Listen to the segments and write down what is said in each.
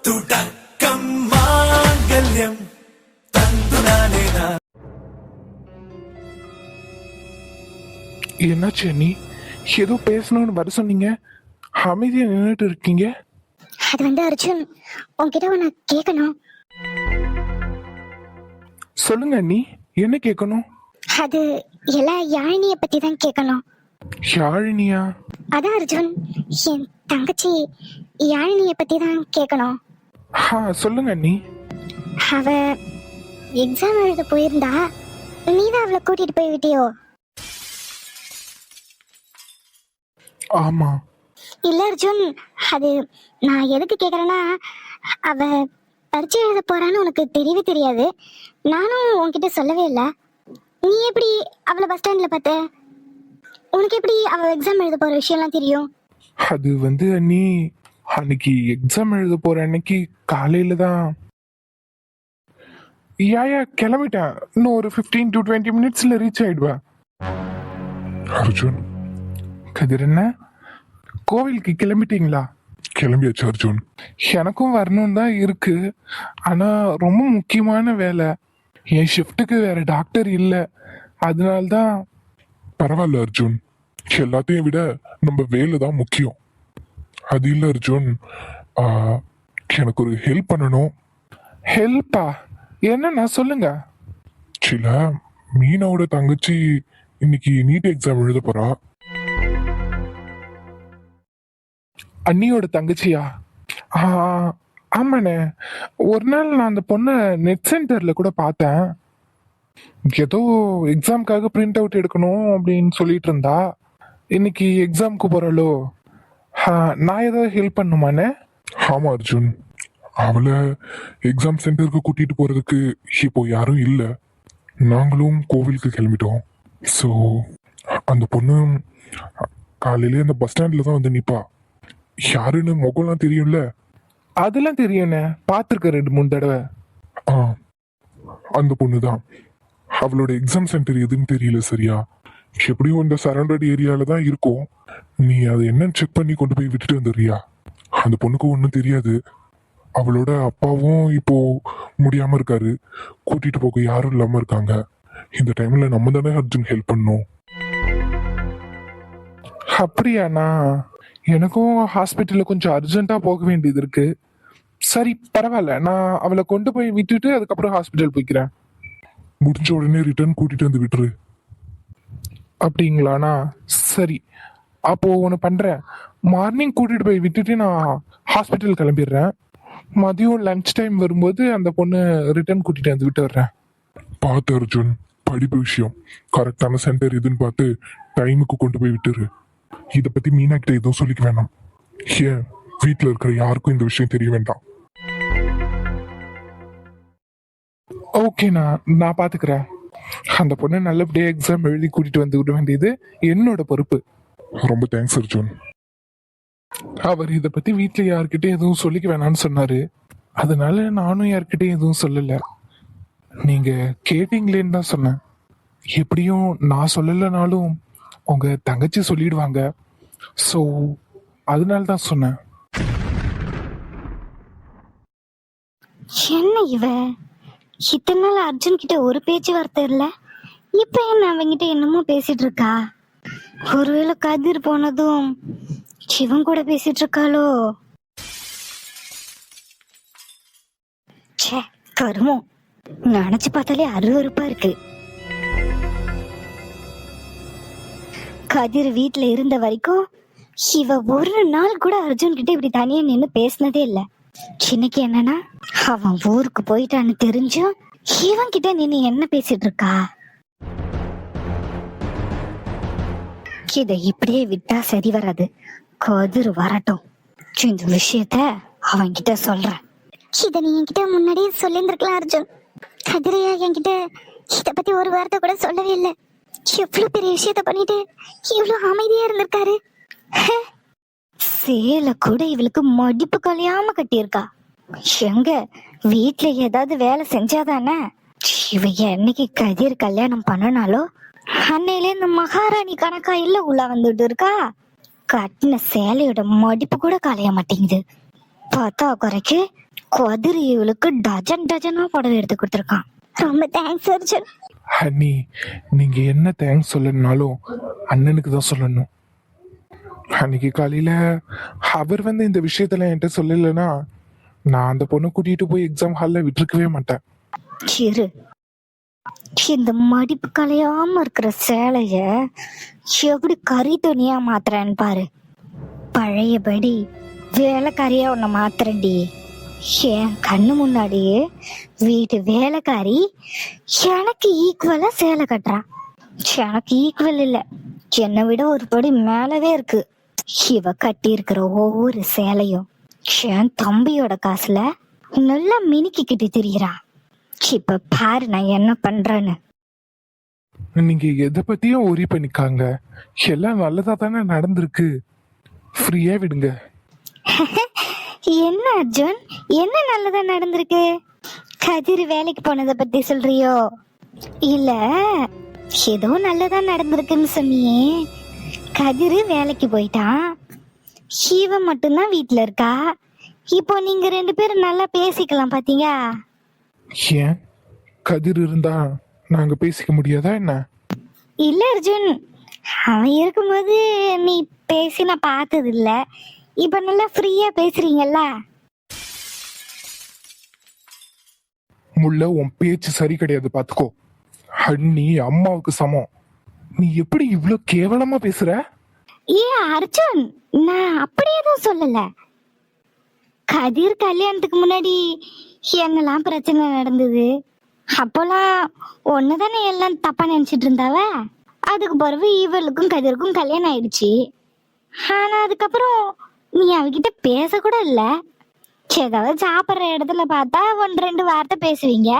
துடக்கம் மாங்கல்யம் தந்துனானேனா. என்னாச்சு நீ ஏதோ பேசணும்னு வர சொன்னீங்க, அமைதியா நின்றுட்டு இருக்கீங்க? அது அர்ஜுன், உன்கிட்ட உன்னை கேட்கணும். சொல்லுங்க நீ என்ன கேட்கணும்? அது எல்லாம் யாழினிய பத்தி தான் கேட்கணும். யாழினியா? அதான் அர்ஜுன், என் தங்கச்சி யாழினிய பத்தி தான் கேட்கணும். சொல்லுங்க நீ. அவ எக்ஸாம் எழுத போயிருந்தா, நீதான் அவளை கூட்டிட்டு போய் விட்டியோ? ஆமா. இல்ல அர்ஜுன், அது நான் எதுக்கு கேக்குறேன்னா, அவ பரீட்சை எழுத போறான்னு உனக்கு தெரியவே தெரியாது, நானும் உன்கிட்ட சொல்லவே இல்லை. நீ எப்படி அவளை பஸ் ஸ்டாண்ட்ல பார்த்த? உனக்கு எப்படி அவ எக்ஸாம் எழுத போற விஷயம்லாம் தெரியும்? அது நீ அன்னைக்கு எக்ஸாம் எழுத போற அன்னைக்கு காலையில தான் கிளம்பிட்டேன். இன்னும் ஒரு 15 to 20 minutesல ரீச் ஆயிடுவேன். அர்ஜுன், கதிர் என்ன கோவிலுக்கு கிளம்பிட்டீங்களா? கிளம்பியாச்சு அர்ஜுன். எனக்கும் வரணும் தான் இருக்கு, ஆனா ரொம்ப முக்கியமான வேலை. என் ஷிஃப்ட்டுக்கு வேற டாக்டர் இல்லை, அதனால்தான். பரவாயில்ல அர்ஜுன், எல்லாத்தையும் விட நம்ம வேலை தான் முக்கியம். அது இல்லை அர்ஜுன், எனக்கு ஒரு ஹெல்ப் பண்ணணும். ஹெல்ப்பா? என்னன்னா சொல்லுங்க. சில மீனாவோட தங்கச்சி இன்னைக்கு நீட் எக்ஸாம் எழுத போறா. அண்ணியோட தங்கச்சியா? ஆமாண்ணே, ஒரு நாள் நான் அந்த பொண்ணை நெட் சென்டர்ல கூட பார்த்தேன். ஏதோ எக்ஸாம்காக பிரிண்ட் அவுட் எடுக்கணும் அப்படின்னு சொல்லிட்டு இருந்தா. இன்னைக்கு எக்ஸாம்க்கு போறாளோ? நான் ஏதாவது ஹெல்ப் பண்ணுமாண்ணே? ஆமா அர்ஜுன், அவளை எக்ஸாம் சென்டருக்கு கூட்டிட்டு போறதுக்கு இப்போ யாரும் இல்லை. நாங்களும் கோவிலுக்கு கிளம்பிட்டோம். ஸோ அந்த பொண்ணு காலையில அந்த பஸ் ஸ்டாண்ட்ல தான் வந்து நிப்பா. யாருன்னு முகம்லாம் தெரியும்ல? அதெல்லாம் தெரியும்ண்ணே, பார்த்துருக்க 2-3 தடவை. அந்த பொண்ணு தான். அவளோட எக்ஸாம் சென்டர் எதுன்னு தெரியல சரியா. எப்படியும் இந்த சரௌண்டட் ஏரியால தான் இருக்கும். நீ அதை என்னன்னு செக் பண்ணி கொண்டு போய் விட்டுட்டு வந்துடுறியா? அந்த பொண்ணுக்கு ஒன்றும் தெரியாது. அவளோட அப்பாவும் இப்போ முடியாம இருக்காரு, கூட்டிட்டு போக யாரும் இல்லாம இருக்காங்க. இந்த டைம்ல நம்ம தானே அர்ஜுன் ஹெல்ப் பண்ணோம். அப்படியாண்ணா? எனக்கும் ஹாஸ்பிட்டலில் கொஞ்சம் அர்ஜென்ட்டாக போக வேண்டியது இருக்கு. சரி பரவாயில்ல, நான் அவளை கொண்டு போய் விட்டுட்டு அதுக்கப்புறம் ஹாஸ்பிட்டல் போய்க்கிறேன். முடிஞ்ச உடனே ரிட்டர்ன் கூட்டிட்டு வந்து விட்டுரு. அப்படிங்களாண்ணா? சரி, அப்போ ஒன்று பண்ணுறேன். மார்னிங் கூட்டிட்டு போய் விட்டுட்டு நான் ஹாஸ்பிட்டல் கிளம்பிடுறேன். மதியம் லஞ்ச் டைம் வரும்போது அந்த பொண்ணு ரிட்டர்ன் கூட்டிட்டு வந்து விட்டு வர்றேன். பார்த்து அர்ஜுன், படிப்பு விஷயம், கரெக்டான சென்டர் எதுன்னு பார்த்து டைமுக்கு கொண்டு போய் விட்டுரு. இதை பத்தி மீனா கிட்ட எதுவும் சொல்லிக்க வேணாம். ஏன் வீட்டுல இருக்கிற யாருக்கும் இந்த விஷயம் தெரிய வேண்டாம். ஓகேண்ணா, நான் பாத்துக்கிறேன். அந்த பொண்ணு நல்லபடியா எக்ஸாம் எழுதி கூட்டிட்டு வந்து விட வேண்டியது என்னோட பொறுப்பு. ரொம்ப தேங்க்ஸ் அர்ஜுன். அவர் இதை பத்தி வீட்டுல யார்கிட்டயும் எதுவும் சொல்லிக்க வேணாம்னு சொன்னாரு, அதனால நானும் யார்கிட்டயும் எதுவும் சொல்லல. நீங்க கேட்டீங்களேன்னு தான் சொன்னேன். எப்படியும் நான் சொல்லலைனாலும் உங்க தங்கச்சி சொல்லிடுவாங்க, ஸோ அதனால தான் சொன்னேன். என்ன இவ இத்தனை நாள் அர்ஜுன் கிட்ட ஒரு பேச்சுவார்த்தை இல்ல, இப்ப என்ன அவங்கிட்ட என்னமோ பேசிட்டு இருக்கா? ஒருவேளை கதிர் போனதும் சிவன் கூட பேசிட்டு இருக்காளோ? ச்சே, கருமம், நினைச்சு பார்த்தாலே அருவருப்பா இருக்கு. கதிர் வீட்டுல இருந்த வரைக்கும் இவ ஒரு நாள் கூட அர்ஜுன் கிட்ட இப்படி தனியா நின்னு பேசினதே இல்ல. சின்னக்கு என்னன்னா, அவன் ஊருக்கு போயிட்டான்னு தெரிஞ்சும் இவன் கிட்ட நின்னு என்ன பேசிட்டு இருக்கா? இத இப்படியே விட்டா சரி வராது. கதிர் வரட்டும், இந்த விஷயத்த அவன் கிட்ட சொல்றேன். இத நீ என்கிட்ட முன்னாடியே சொல்லியிருந்திருக்கலாம் அர்ஜுன். கதிரையா என்கிட்ட இத பத்தி ஒரு வார்த்தை கூட சொல்லவே இல்லை. எவ்வளவு பெரிய விஷயத்த பண்ணிட்டு இவ்வளவு அமைதியா இருந்திருக்காரு. சேலை கூட இவளுக்கு மடிப்பு கலையாம கட்டியிருக்கா. எங்க வீட்டுல ஏதாவது வேலை செஞ்சாதானே? இவ என்னைக்கு கதிர் கல்யாணம் பண்ணனாலோ அன்னையில இந்த மகாராணி கணக்கா இல்ல உள்ள வந்துட்டு இருக்கா. கட்டின சேலையோட மடிப்பு கூட கலைய மாட்டேங்குது. பார்த்தா குறைக்கு கதிர் இவளுக்கு டஜன் டஜனா புடவை எடுத்து கொடுத்துருக்கான். ரொம்ப தேங்க்ஸ் அர்ஜுன். அண்ணி, நீங்க என்ன தேங்க்ஸ் சொல்லணும்னாலும் அண்ணனுக்கு தான் சொல்லணும். அன்னைக்கு காலையில அவர் வந்து இந்த விஷயத்துல என்கிட்ட சொல்லலைன்னா நான் அந்த பொண்ணை கூட்டிட்டு போய் எக்ஸாம் ஹால்ல விட்டுருக்கவே மாட்டேன். சிறு இந்த மடிப்பு கலையாம இருக்கிற சேலைய எப்படி கறி துணியா மாத்துறேன்னு பாரு. பழையபடி வேலைக்காரியா உன்னை மாத்துறேன்டி. என் கண்ணு முன்னாடியே வீட்டு வேலைக்காரி எனக்கு ஈக்குவலா சேலை கட்டுறான். எனக்கு ஈக்குவல் இல்ல, என்னை விட ஒரு படி மேலவே இருக்கு. இவ கட்டி இருக்கிற ஒவ்வொரு சேலையும் என் தம்பியோட காசுல நல்லா மினுக்கிக்கிட்டு திரியிறா. இப்ப பாரு நான் என்ன பண்றேன்னு. நீங்க எதை பத்தியும் ஒரி பண்ணிக்காங்க, எல்லாம் நல்லதா தானே நடந்திருக்கு. ஃப்ரீயா விடுங்க. என்ன அர்ஜுன், என்ன நல்லதா நடந்திருக்கு? கதிர் வேலைக்கு போனதை பத்தி சொல்றியோ? இல்ல ஏதோ நல்லதா நடந்திருக்குன்னு சொன்னியே. கதிர் வேலைக்கு போயிட்டான், சிவ மட்டும்தான் வீட்டுல இருக்கா. இப்போ நீங்க 2 பேரும் நல்லா பேசிக்கலாம் பாத்தீங்க. ஏன் கதிர் இருந்தா நாங்க பேசிக்க முடியாதா என்ன? இல்ல அர்ஜுன், அவன் இருக்கும்போது நீ பேசி நான் பார்த்தது இல்ல. இப்ப நல்லா ஃப்ரீயா பேசுறீங்கல்ல. முள்ள, உன் பேச்சு சரி கிடையாது பாத்துக்கோ. அண்ணி அம்மாவுக்கு சமம். நீ எப்படி இவ்ளோ கேவலமா பேசுற? ஏ அர்ஜுன், நான் அப்படியே தான் சொல்லல. கதிர் கல்யாணத்துக்கு முன்னாடி என்னெல்லாம் பிரச்சனை நடந்தது, அப்போலாம் ஒண்ணுதானே எல்லாம் தப்பா நினைச்சிட்டு இருந்தாவ. அதுக்கு பிறகு இவளுக்கும் கதிருக்கும் கல்யாணம் ஆயிடுச்சு. ஆனா அதுக்கப்புறம் நீ அவகிட்ட பேச கூட இல்ல. ஏதாவது சாப்பிட்ற இடத்துல பார்த்தா 1-2 வார்த்தை பேசுவீங்க.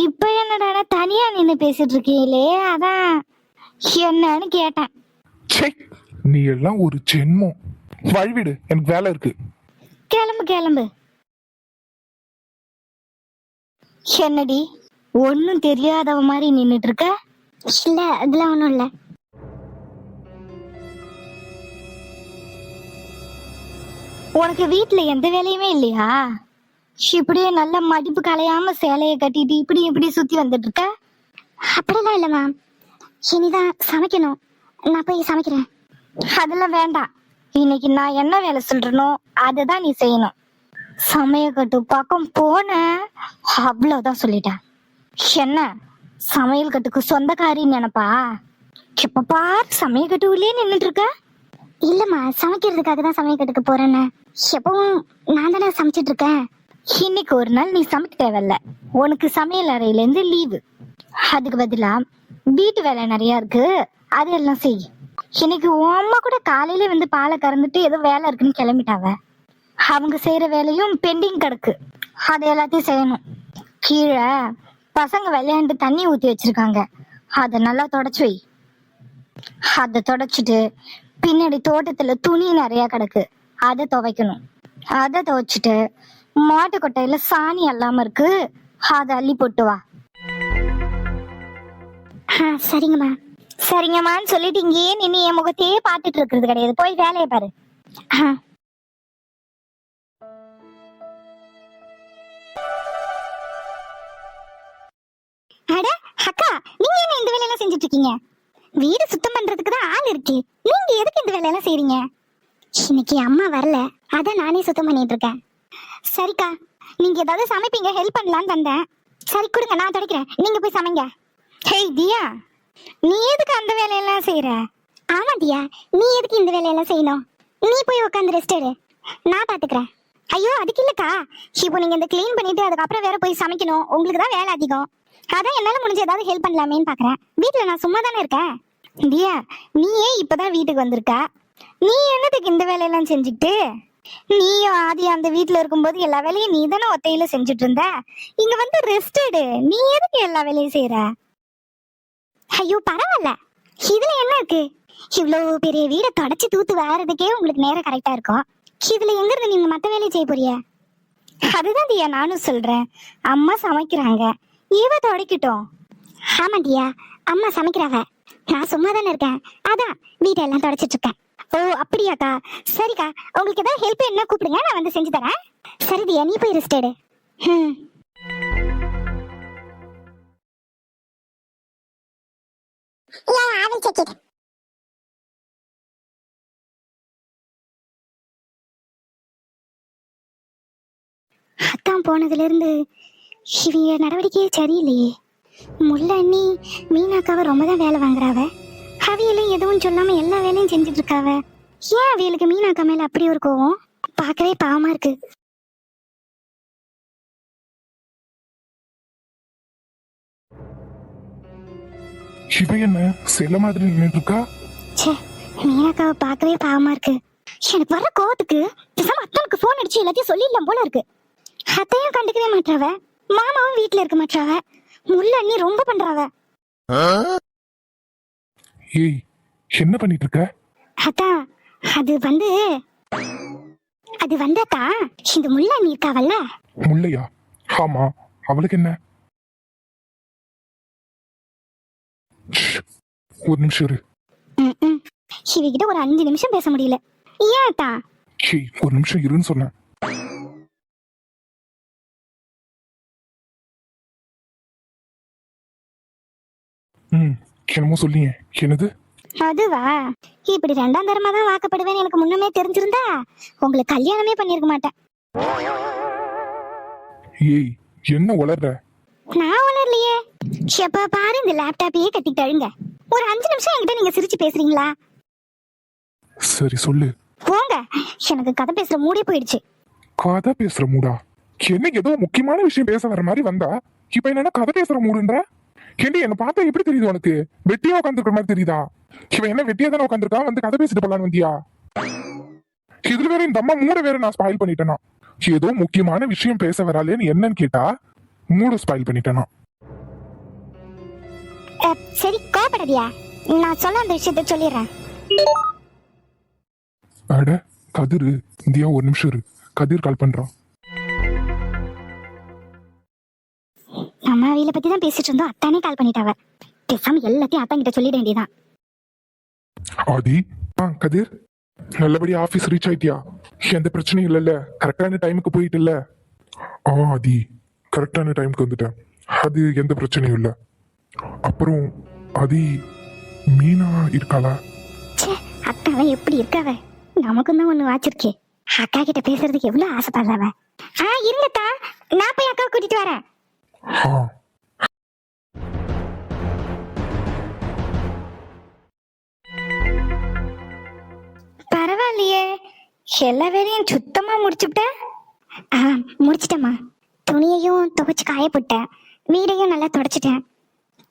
இப்ப என்னடா தனியா நின்று பேசிட்டு இருக்கீங்களே, அதான் என்னன்னு கேட்டேன். ச்சே, நீ எல்லாம் ஒரு ஜென்மம். வழிவிடு, எனக்கு வேலை இருக்கு. கிளம்பு கிளம்பு. என்னடி ஒன்னும் தெரியாதவ மாதிரி நின்னுட்டு இருக்க? இல்ல அதெல்லாம் ஒண்ணும் இல்ல. உனக்கு வீட்டுல எந்த வேலையுமே இல்லையா? இப்படியே நல்ல மடிப்பு கலையாம சேலையை கட்டிட்டு இப்படி சுத்தி வந்துட்டு இருக்க? அப்படிலாம் இல்ல மேம், இனிதான் சமைக்கணும், நான் போய் சமைக்கிறேன். அதெல்லாம் வேண்டாம், இன்னைக்கு நான் என்ன வேலை சொல்றேனோ அதுதான் நீ செய்யணும். சமையக்கட்டு பக்கம் போன அவ்வளவுதான் சொல்லிட்டேன். என்ன சமையல் கட்டுக்கு சொந்தக்காரின்னு நினைப்பா? இப்ப பாரு சமையக்கட்டுலயே நின்னுட்டு இருக்க. இல்லம்மா, சமைக்கிறதுக்காக தான் சமையக்கட்டுக்கு போறேன்னு. எப்பவும் நான் தானே சமைச்சிட்டு இருக்கேன். இன்னைக்கு ஒரு நாள் நீ சமைக்க தேவையில்ல, உனக்கு சமையல் அறையில இருந்து லீவு. அதுக்கு பதிலா வீட்டு வேலை நிறைய இருக்கு, அதெல்லாம் செய். இன்னைக்கு உன் அம்மா கூட காலையில வந்து பாலை கறந்துட்டு ஏதோ வேலை இருக்குன்னு கிளம்பிட்டாவ. அவங்க செய்யற வேலையும் பெண்டிங் கிடக்கு, அது எல்லாத்தையும் செய்யணும். கீழே பசங்க விளையாண்டு தண்ணி ஊத்தி வச்சிருக்காங்க, அதை நல்லா தொடச்சு வை. அதை தொடச்சிட்டு பின்னாடி தோட்டத்துல துணி நிறைய கிடக்கு, அதை துவைக்கணும். அதை துவைச்சிட்டு மாட்டு கொட்டையில சாணி அல்லாம இருக்கு, அதை அள்ளி போட்டு வா. சரிங்கம்மா. சரிங்கம்மான்னு சொல்லிட்டு இங்கேயே நின்று என் முகத்தையே பார்த்துட்டு இருக்கிறது கிடையாது, போய் வேலையை பாரு. அட அக்கா, நீங்க என்ன இந்த வேலையெல்லாம் செஞ்சுட்டு இருக்கீங்க? வீடு சுத்தம் பண்றதுக்கு தான் ஆள் இருக்கு, நீங்க எதுக்கு இந்த வேலையெல்லாம் செய்றீங்க? இன்னைக்கு அம்மா வரல, அதான் நானே சுத்தம் பண்ணிட்டு இருக்கேன். சரிக்கா, நீங்க ஏதாவது சமைப்பீங்க, ஹெல்ப் பண்ணலான்னு வந்தேன். சரி கொடுங்க, நான் துடைக்கிறேன், நீங்க போய் சமைங்க. ஹேய் தியா, நீ எதுக்கு அந்த வேலையெல்லாம் செய்யற? ஆமா தியா, நீ எதுக்கு இந்த வேலையெல்லாம் செய்யணும்? நீ போய் உட்காந்து ரெஸ்ட் எடு, நான் பாத்துக்கிறேன். ஐயோ அதுக்கு இல்லக்கா, இப்போ நீங்க இந்த கிளீன் பண்ணிட்டு அதுக்கப்புறம் வேற போய் சமைக்கணும், உங்களுக்கு தான் வேலை அதிகம். அதான் என்னால முடிஞ்ச ஏதாவது ஹெல்ப் பண்ணலாமேன்னு பாக்குறேன். வீட்டுல நான் சும்மா தானே இருக்கேன். தியா, நீயே இப்பதான் வீட்டுக்கு வந்திருக்க, நீ என்னதுக்கு இந்த வேலையெல்லாம் செஞ்சுக்கிட்டு? நீயும் ஆதி அந்த வீட்டுல இருக்கும்போது எல்லா வேலையும் நீ தானே ஒத்தையில செஞ்சுட்டு இருந்த, இங்க வந்து ரெஸ்ட் எடு, நீ எதுக்கு எல்லா வேலையும் செய்யற? ஐயோ பரவாயில்ல, இதுல என்ன இருக்கு? இவ்வளவு பெரிய வீடை தொடச்சு தூத்து வாரதுக்கே உங்களுக்கு நேரம் கரெக்டா இருக்கும், இதுல எங்க இருந்து நீங்க மத்த வேலையை செய்ய போறிய? அதுதான் தியா நானும் சொல்றேன், அம்மா சமைக்கிறாங்க, இவ தொடக்கட்டும். ஆமா தியா, அம்மா சமைக்கிறாங்க, நான் சும்மா தானே இருக்கேன், அதான் வீட்டெல்லாம் தொடச்சிட்டு இருக்கேன். ஓ அப்படியாக்கா, சரிக்கா. உங்களுக்கு ஏதாவது ஹெல்ப் என்ன கூப்பிடுங்க, நான் வந்து செஞ்சு தரேன். சரி தியா, நீ போய் ரெஸ்ட் எடு. ம். அத்தான் போனதுல இருந்து இவங்க நடவடிக்கையே சரியில்லையே. முல்ல அண்ணி மீனாக்காவை ரொம்ப தான் வேலை வாங்குறாவ. அவியலும் எதுவும் சொல்லாம எல்லா வேலையும் செஞ்சுட்டு இருக்காவ. ஏன் அவியலுக்கு மீனாக்கா மேல அப்படி ஒரு கோவம்? பார்க்கவே பாவமா இருக்கு. இவ என்ன சில மாதிரி நின்றுட்டு இருக்கா? ச்சே, மீனாக்காவை பார்க்கவே பாவமா இருக்கு. எனக்கு வர கோவத்துக்கு பேசாம அத்தனுக்கு போன் அடிச்சு எல்லாத்தையும் சொல்லிடலாம் போல இருக்கு. அத்தையும் கண்டுக்கவே மாட்டாவ, மாமாவும் வீட்டுல இருக்க மாட்டாவ. முல்ல அண்ணி ரொம்ப பண்றாவ. ஏய், என்ன பண்ணிட்டு இருக்க? அதான் அது வந்தாத்தா இந்த முல்ல அண்ணி இருக்காவல்ல. முல்லையா? ஆமா, அவளுக்கு என்ன? ஷ், ஒரு நிமிஷம் இரு. இவகிட்ட ஒரு 5 நிமிஷம் பேச முடியல. ஏன் அத்தா? ஏய், ஒரு நிமிஷம் இருன்னு சொன்னேன். என்னமோ சொல்லியே, என்னது? அதுவா, இப்படி 2ஆம் தரமா தான் வாக்கப்படுவேன்னு எனக்கு முன்னமே தெரிஞ்சிருந்தா உங்களுக்கு கல்யாணமே பண்ணிருக்க மாட்டேன். ஏய், என்ன உளர்ற? நான் உணரலையே. எப்ப பாரு இந்த லேப்டாப்பையே கட்டிட்டு அழுங்க. ஒரு 5 நிமிஷம் என்கிட்ட நீங்க சிரிச்சு பேசுறீங்களா? சரி சொல்லு. போங்க, எனக்கு கதை பேசுற மூடே போயிடுச்சு. கதை பேசுற மூடா? என்ன ஏதோ முக்கியமான விஷயம் பேச வர மாதிரி வந்தா இப்ப என்னன்னா கதை பேசுற மூடுன்ற? ஏண்டி, என்ன பார்த்தா எப்படி தெரியுது உனக்கு? வெட்டியா உட்காந்துருக்கிற மாதிரி தெரியுதா? இவன் என்ன வெட்டியா தானே உட்காந்துருக்கா, வந்து கதை பேசிட்டு போலான்னு வந்தியா? இதுல வேற இந்த அம்மா மூட வேற நான் ஸ்பாயில் பண்ணிட்டேனா? ஏதோ முக்கியமான விஷயம் பேச வராலேன்னு என்னன்னு கேட்டா மூட ஸ்பாயில் பண்ணிட்டேனா? சரி கோபப்படாதியா, நான் சொல்ல அந்த விஷயத்த சொல்லிடுறேன். அட கதிர், இந்தியா ஒரு நிமிஷம் இரு. கதிர் கால் பண்றான். நம்ம அவியில பத்தி தான் பேசிட்டு இருந்தோம், அத்தானே கால் பண்ணிட்டாவ. பேசாம எல்லாத்தையும் அத்தான் கிட்ட சொல்லிட வேண்டியதான். ஆதி, கதிர், நல்லபடியா ஆபீஸ் ரீச் ஆயிட்டியா? எந்த பிரச்சனையும் இல்லல்ல? கரெக்டான டைமுக்கு போயிட்டு இல்ல? ஆதி, கரெக்டான டைமுக்கு வந்துட்டேன். அது எந்த பிரச்சனையும் இல்ல. அப்புறம் ஆதி, மீனா இருக்காளா? அக்காவ எப்படி இருக்காவ? நமக்கும் தான் ஒண்ணு வாச்சிருக்கே. அக்கா கிட்ட பேசுறதுக்கு எவ்வளவு ஆசைப்படுறவ. இருங்கத்தா, நான் போய் அக்காவை கூட்டிட்டு வரேன். பரவாயில்லையே, எல்லா வேலையும் சுத்தமா முடிச்சுட்டேன். முடிச்சிட்டேம்மா. துணியையும் துவைச்சு காய போட்டேன், வீடையும் நல்லா தொடச்சிட்டேன்,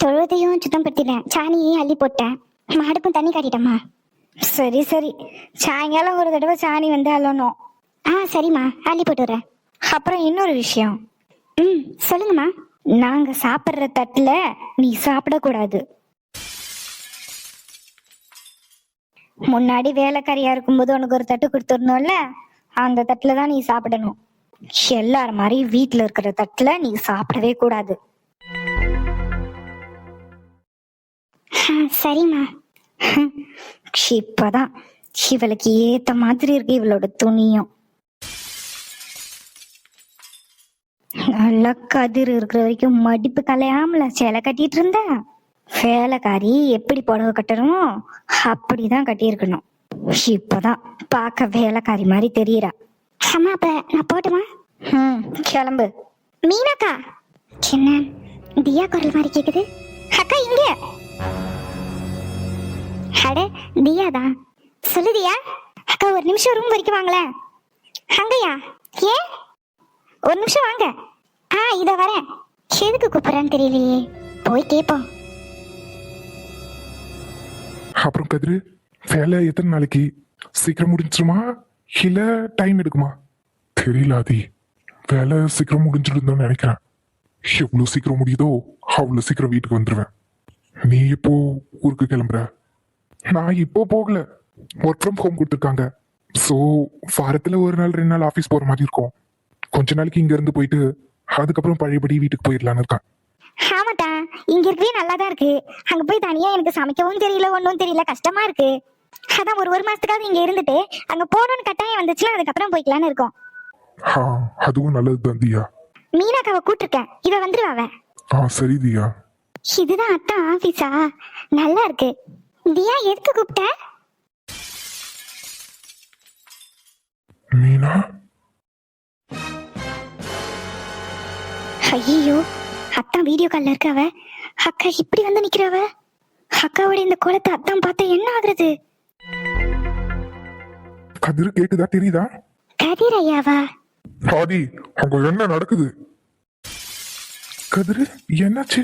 தொழுவத்தையும் சுத்தம் படுத்திட்டேன், சாணியையும் அள்ளி போட்டேன், மாடுப்பும் தண்ணி காட்டிட்டேம்மா. சரி சரி, சாயங்காலம் ஒரு தடவை சாணி வந்து அள்ளணும். சரிம்மா, அள்ளி போட்டுறேன். அப்புறம் இன்னொரு விஷயம். சொல்லுங்கம்மா. நாங்க சாப்பிட்ற தட்டுல நீ சாப்பிடக்கூடாது. முன்னாடி வேலைக்காரியா இருக்கும்போது உனக்கு ஒரு தட்டு கொடுத்துடணும்ல, அந்த தட்டுல தான் நீ சாப்பிடணும். எல்லாரும் மாதிரி வீட்டுல இருக்கிற தட்டுல நீ சாப்பிடவே கூடாது. சரிம்மா. இப்பதான் இவளுக்கு ஏத்த மாதிரி இருக்கு இவளோட துணியும். நல்லா கதிர் இருக்கிற வரைக்கும் மடிப்பு கலையாமல சேலை கட்டிட்டு இருந்தா, வேலைக்காரி எப்படி புடவை கட்டணுமோ அப்படிதான் கட்டியிருக்கணும். இப்பதான் பார்க்க வேலைக்காரி மாதிரி தெரியறா. அம்மா, அப்ப நான் போட்டுமா? கிளம்பு. மீனாக்கா, என்ன தியா குரல் மாதிரி கேக்குது? அக்கா இங்க. அட தியாதான். சொல்லு தியா. அக்கா ஒரு நிமிஷம் ரூம் வரைக்கும் வாங்களேன். அங்கயா? ஏன்? ஒரு நிமிஷம் வாங்க. இத வரேன். எதுக்கு கூப்பிடுறான்னு தெரியலையே, போய் கேப்போம். அப்புறம் கதிரு, வேலை எத்தனை நாளைக்கு? சீக்கிரம் முடிஞ்சிருமா இல்ல டைம் எடுக்குமா? தெரியல ஆதி, வேலை சீக்கிரம் முடிஞ்சிருந்தோன்னு நினைக்கிறேன். எவ்வளவு சீக்கிரம் முடியுதோ அவ்வளவு சீக்கிரம் வீட்டுக்கு வந்துருவேன். நீ இப்போ ஊருக்கு கிளம்புற? நான் இப்போ போகல, ஒர்க் ஃப்ரம் ஹோம் கொடுத்துருக்காங்க. ஸோ வாரத்துல ஒரு நாள் 2 நாள் ஆஃபீஸ் போற மாதிரி இருக்கும். கொஞ்ச நாளைக்கு இங்க இருந்து போயிட்டு அதுக்கப்புறம் பழையபடி வீட்டுக்கு போயிடலான்னு இருக்கேன். ஆமாட்டா, இங்க இருக்கவே நல்லாதான் இருக்கு. அங்க போய் தனியா எனக்கு சமைக்கவும் தெரியல, ஒன்னும் தெரியல, கஷ்டமா இருக்கு. அதான் ஒரு மாசத்துக்காவது இங்க இருந்துட்டு அங்க போகணும்னு கட்டாயம் வந்துச்சுன்னா அதுக்கப்புறம் போய்க்கலான்னு இருக்கோம். அதுவும் நல்லது தான் தியா. மீனாக்காவை கூட்டிருக்கேன், இவ வந்துருவா அவ. சரி தியா. இதுதான் அத்தான் ஆபீஸா? நல்லா இருக்கு. தியா எதுக்கு கூப்பிட்ட? மீனா, ஐயோ, அத்தான் வீடியோ கால்ல இருக்காவ. அக்கா இப்படி வந்து நிக்கிறவ. அக்காவோட இந்த கோலத்தை அத்தான் பார்த்தா என்ன ஆகுறது? கதிர் கேக்குதா தெரியுதா? கதிர் ஐயாவா? ஆதி, அங்க என்ன நடக்குது? கதிரு, என்னாச்சு?